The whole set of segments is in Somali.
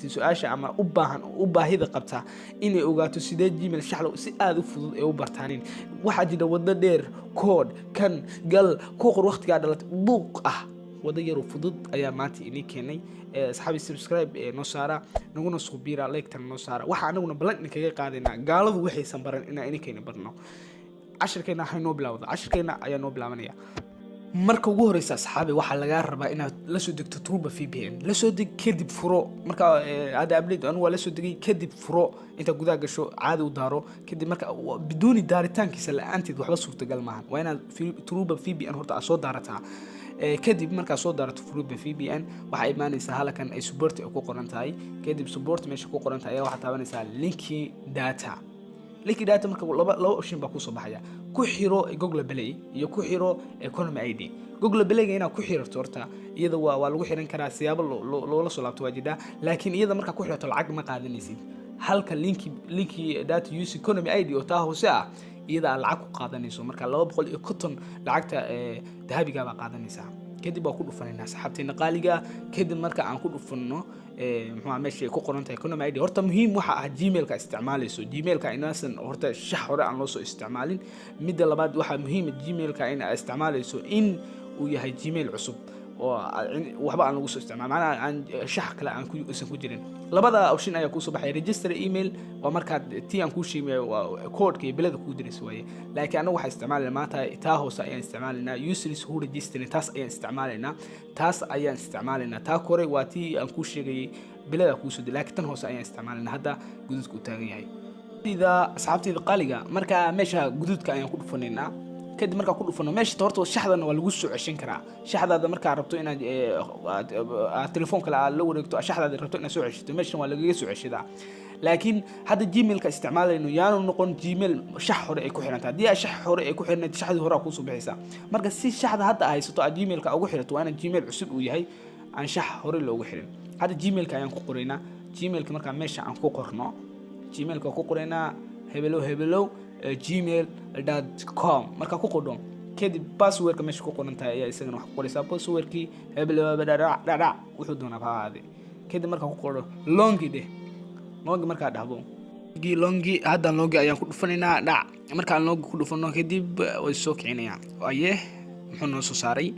jirtay su'aasha ama u baahida qabta inay ogaato sidee Gmail shaxlo si aad u fudud ay u bartaanin waxa jira wada dheer code kan gal ku qor waqtiga dhalatay buuq ah wada yar fudud ayaa maanta inii keenay asxaabi subscribe noo saara naguna soo biira like tan noo saara waxa anaguna balan kaga qaadayna gaaladu waxaysan baran inay keenay barno cashirkeena waxay noo bilowday cashirkeena ayaa noo bilaabanaya marka ugu horeysa asxaabi waxa laga rabaa inaad la soo degto Truba VPN la soo deg kadib furo marka aad update anu waa la soo degay kadib furo inta gudaha gasho caadi u daaro kadib marka bidooni daaritaankiisa la'aanteed waxba suurtagal maahan waa inaad Truba VPN horta soo daarataa kadib marka soo daarato Truba VPN waxa imaanaysa halkan ay support ku qoran tahay kadib support meesha ku qoran tahay waxa taabanaysa linki data marka laba option ba ku soo baxaya ku xiro Google Play iyo ku xiro Economy ID Google Play ina ku xirto horta iyada waa lagu xiran karaa siyaabo loola soo laabto waajida laakiin iyada marka ku xirto lacag ma qaadanaysid halka linki data use Economy ID oo taa hoose ah iyada lacag ku qaadanayso marka 250 lacagta dahabiga ba qaadanaysa kadib waa ku dhufanayna saxabteena qaaliga kadib marka aan ku dhufanno muxuu meesha ku qoran tahay Economy ID horta muhiim waxa ah Gmail-ka isticmaalayso Gmail-ka inaasan horta shax hore aan loo soo isticmaalin mid labaad waxa muhiim Gmail-ka in aad isticmaalayso in uu yahay Gmail cusub oo waxba aan lagu soo isticmaalin macnaha aan shax kale aan ku jirin labada option ayaa ku soo baxay register email waa marka tii aan ku sheegay code-ka iyo bilada ku diris waaye laakiin anagu waxa isticmaalnaa maanta taa hoose ayaan isticmaalnaa useless who register taas ayaan isticmaalnaa taa kore waa tii aan ku sheegay bilada ku soo dilaa laakiin tan hoose ayaan isticmaalnaa hadda gududka u taagan yahay sida asxaabtayda qaaliga marka meesha gududka ayaan ku dhufaneynaa kadib marka ku dhufano meesha horta shaxdana waa lagu soo ceshan karaa shaxdaada marka rabto inaad telefoon kale la wareegto shaxdaada rabto inaad soo ceshato meesha waa laga soo ceshadaa laakiin hadda Gmail-ka isticmaalayno yaanu noqon Gmail shax hore ay ku xirantaa hadii shax hore ay ku xirnaa shaxdii hore ku soo bixisa marka si shaxda hadda haysato aad Gmail-ka ugu xirato waa inaad Gmail cusub uu yahay aan shax hore loogu xirin hadda Gmail-ka ayaan ku qoraynaa Gmail-ka marka meesha aan ku qorno Gmail-ka ku qoraynaa hebelo gmail.com marka ku qodho kadib password-ka meesha ku qoran tahay ayaa isagana wax ku qoraysaa password-kii hebelo wuxuu doonaa baade kadib marka ku qodho longi marka dhahdo longi hadda longi ayaan ku dhufanaynaa dhac marka aan longi ku dhufano kadib way soo kicinayaan aye wuxuu noo soo saaray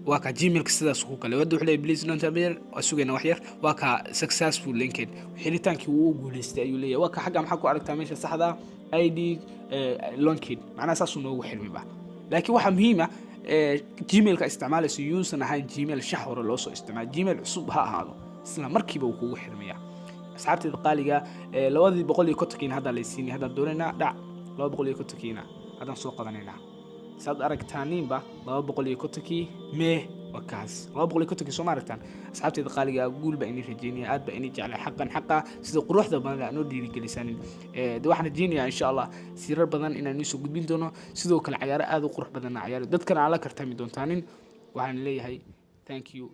waa ka Gmail-ka sidaas ku kale wada wuxuu leeyahay please don't appear asugayna wax yar waa ka successful linked xilitaankii uu guuleystay ayuu leeyahay waa ka xagga maxaa ku aragtaa meesha saxda ID linked macnaha saas uu noogu xirmiba laakiin waxa muhiim ah Gmail-ka isticmaalayso yuusan ahayn Gmail shax hore loo soo isticmaal Gmail cusub ha ahaado isla markiiba uu kugu xirmaya asxaabtayda qaaliga 250 hadda la siinay hadda doonayna dhac 250 hadaan soo qadanayna saad aragtaaniinba 250 mee wakaas 250 soo maaragtaan asxaabtayda qaaliga guulba inay rajeynaya aad ba inay jeclay xaqan sida quruxda badan aan oo dhiirigelisaanin waxaan rajeynayaa insha Allah sirar badan inaan soo gudbin doono sidoo kale ciyaaro aad u qurux badan ciyaaro dadkana ala kartami doontaanin waxaan leeyahay thank you